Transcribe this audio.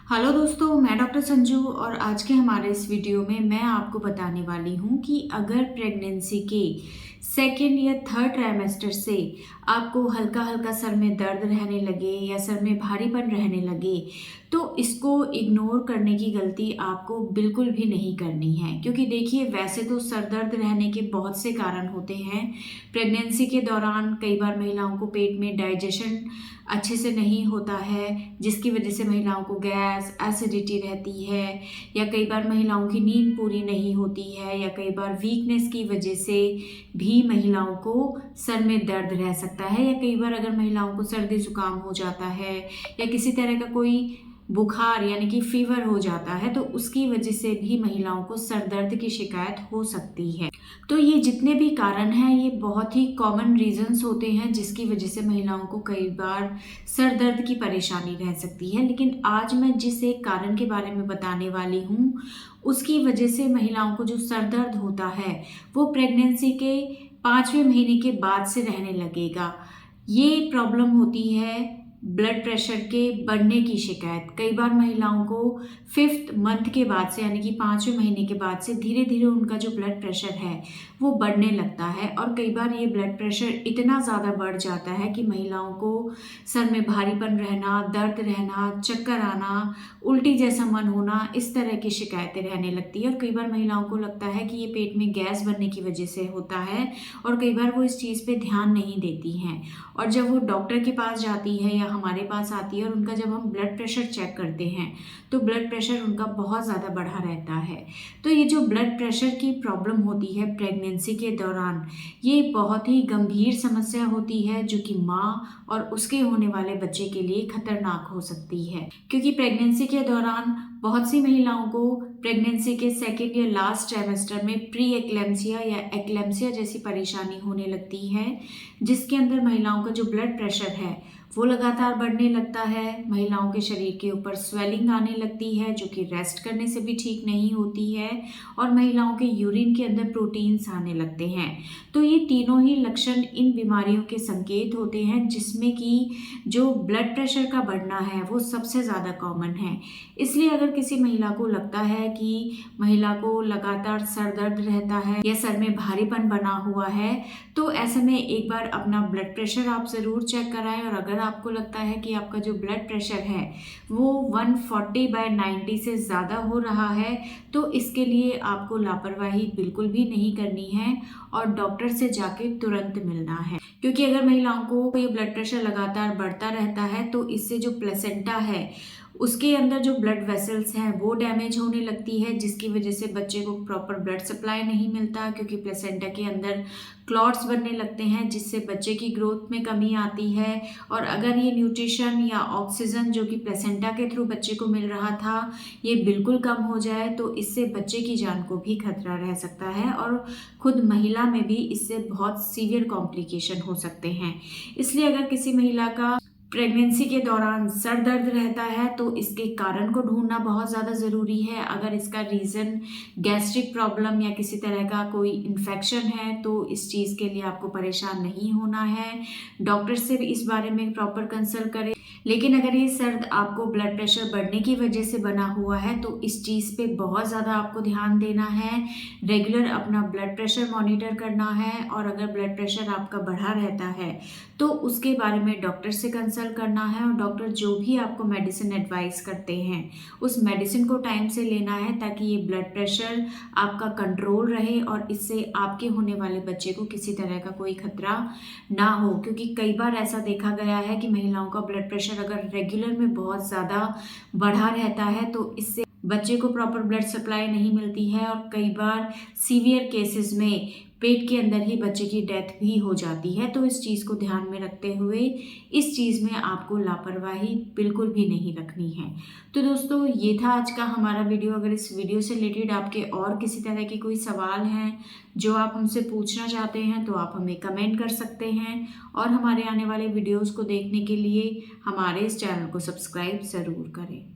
Hello दोस्तों, मैं doctor Sanju और आज के हमारे इस वीडियो में मैं आपको बताने वाली हूँ कि अगर प्रेगनेंसी के सेकेंड या थर्ड ट्राइमेस्टर से आपको हल्का हल्का सर में दर्द रहने लगे या सर में भारीपन रहने लगे तो इसको इग्नोर करने की गलती आपको बिल्कुल भी नहीं करनी है। क्योंकि देखिए, वैसे तो सर दर्द रहने के बहुत से कारण होते हैं। प्रेगनेंसी के दौरान कई बार महिलाओं को पेट में डाइजेशन अच्छे से नहीं होता है, जिसकी वजह से महिलाओं को गैस एसिडिटी रहती है, या कई बार महिलाओं की नींद पूरी नहीं होती है, या कई बार वीकनेस की वजह से भी महिलाओं को सर में दर्द रह सकता है, या कई बार अगर महिलाओं को सर्दी जुकाम हो जाता है या किसी तरह का कोई बुखार यानी कि फीवर हो जाता है तो उसकी वजह से भी महिलाओं को सर दर्द की शिकायत हो सकती है। तो ये जितने भी कारण हैं ये बहुत ही कॉमन रीजंस होते हैं जिसकी वजह से महिलाओं को कई बार सर दर्द की परेशानी रह सकती है। लेकिन आज मैं जिस एक कारण के बारे में बताने वाली हूँ उसकी वजह से महिलाओं को जो सर दर्द होता है वो प्रेगनेंसी के 5वें महीने के बाद से रहने लगेगा। ये प्रॉब्लम होती है ब्लड प्रेशर के बढ़ने की शिकायत। कई बार महिलाओं को 5th मंथ के बाद से यानी कि 5वें महीने के बाद से धीरे धीरे उनका जो ब्लड प्रेशर है वो बढ़ने लगता है, और कई बार ये ब्लड प्रेशर इतना ज़्यादा बढ़ जाता है कि महिलाओं को सर में भारीपन रहना, दर्द रहना, चक्कर आना, उल्टी जैसा मन होना, इस तरह की शिकायतें रहने लगती है। और कई बार महिलाओं को लगता है कि ये पेट में गैस बनने की वजह से होता है, और कई बार वो इस चीज़ पे ध्यान नहीं देती हैं। और जब वो डॉक्टर के पास जाती है या हमारे पास आती है और उनका जब हम ब्लड प्रेशर चेक करते हैं तो ब्लड प्रेशर उनका बहुत ज़्यादा बढ़ा रहता है। तो ये जो ब्लड प्रेशर की प्रॉब्लम होती है प्रेगनेंसी के दौरान, ये बहुत ही गंभीर समस्या होती है जो कि माँ और उसके होने वाले बच्चे के लिए खतरनाक हो सकती है। क्योंकि प्रेगनेंसी के दौरान बहुत सी महिलाओं को प्रेगनेंसी के सेकेंड या लास्ट ट्राइमेस्टर में प्री एक्लेम्सिया या एक्लेम्सिया जैसी परेशानी होने लगती है, जिसके अंदर महिलाओं का जो ब्लड प्रेशर है वो लगातार बढ़ने लगता है। महिलाओं के शरीर के ऊपर स्वेलिंग आने लगती है जो कि रेस्ट करने से भी ठीक नहीं होती है, और महिलाओं के यूरिन के अंदर प्रोटीन्स आने लगते हैं। तो ये तीनों ही लक्षण इन बीमारियों के संकेत होते हैं जिसमें कि जो ब्लड प्रेशर का बढ़ना है वो सबसे ज़्यादा कॉमन है। इसलिए अगर किसी महिला को लगता है कि महिला को लगातार सर दर्द रहता है या सर में भारीपन बना हुआ है तो ऐसे में एक बार अपना ब्लड प्रेशर आप ज़रूर चेक कराएं। और अगर आपको लगता है कि आपका जो ब्लड प्रेशर है वो 140/90 से ज़्यादा हो रहा है तो इसके लिए आपको लापरवाही बिल्कुल भी नहीं करनी है और डॉक्टर से जाके तुरंत मिलना है। क्योंकि अगर महिलाओं को ये ब्लड प्रेशर लगातार बढ़ता रहता है तो इससे जो प्लेसेंटा है उसके अंदर जो ब्लड वेसल्स हैं वो डैमेज होने लगती है, जिसकी वजह से बच्चे को प्रॉपर ब्लड सप्लाई नहीं मिलता। क्योंकि प्लेसेंटा के अंदर क्लॉट्स बनने लगते हैं जिससे बच्चे की ग्रोथ में कमी आती है। और अगर ये न्यूट्रिशन या ऑक्सीजन जो कि प्लेसेंटा के थ्रू बच्चे को मिल रहा था ये बिल्कुल कम हो जाए तो इससे बच्चे की जान को भी खतरा रह सकता है, और खुद महिला में भी इससे बहुत सीवियर कॉम्प्लिकेशन हो सकते हैं। इसलिए अगर किसी महिला का प्रेगनेंसी के दौरान सर दर्द रहता है तो इसके कारण को ढूंढना बहुत ज़्यादा ज़रूरी है। अगर इसका रीज़न गैस्ट्रिक प्रॉब्लम या किसी तरह का कोई इन्फेक्शन है तो इस चीज़ के लिए आपको परेशान नहीं होना है, डॉक्टर से भी इस बारे में प्रॉपर कंसल्ट करें। लेकिन अगर ये सर्द आपको ब्लड प्रेशर बढ़ने की वजह से बना हुआ है तो इस चीज़ पे बहुत ज़्यादा आपको ध्यान देना है, रेगुलर अपना ब्लड प्रेशर मॉनिटर करना है। और अगर ब्लड प्रेशर आपका बढ़ा रहता है तो उसके बारे में डॉक्टर से कंसल्ट करना है, और डॉक्टर जो भी आपको मेडिसिन एडवाइस करते हैं उस मेडिसिन को टाइम से लेना है ताकि ये ब्लड प्रेशर आपका कंट्रोल रहे और इससे आपके होने वाले बच्चे को किसी तरह का कोई खतरा ना हो। क्योंकि कई बार ऐसा देखा गया है कि महिलाओं का ब्लड प्रेशर अगर रेगुलर में बहुत ज़्यादा बढ़ा रहता है तो इससे बच्चे को प्रॉपर ब्लड सप्लाई नहीं मिलती है, और कई बार सीवियर केसेस में पेट के अंदर ही बच्चे की डेथ भी हो जाती है। तो इस चीज़ को ध्यान में रखते हुए इस चीज़ में आपको लापरवाही बिल्कुल भी नहीं रखनी है। तो दोस्तों, ये था आज का हमारा वीडियो। अगर इस वीडियो से रिलेटेड आपके और किसी तरह के कोई सवाल हैं जो आप हमसे पूछना चाहते हैं तो आप हमें कमेंट कर सकते हैं, और हमारे आने वाले वीडियोज़ को देखने के लिए हमारे इस चैनल को सब्सक्राइब ज़रूर करें।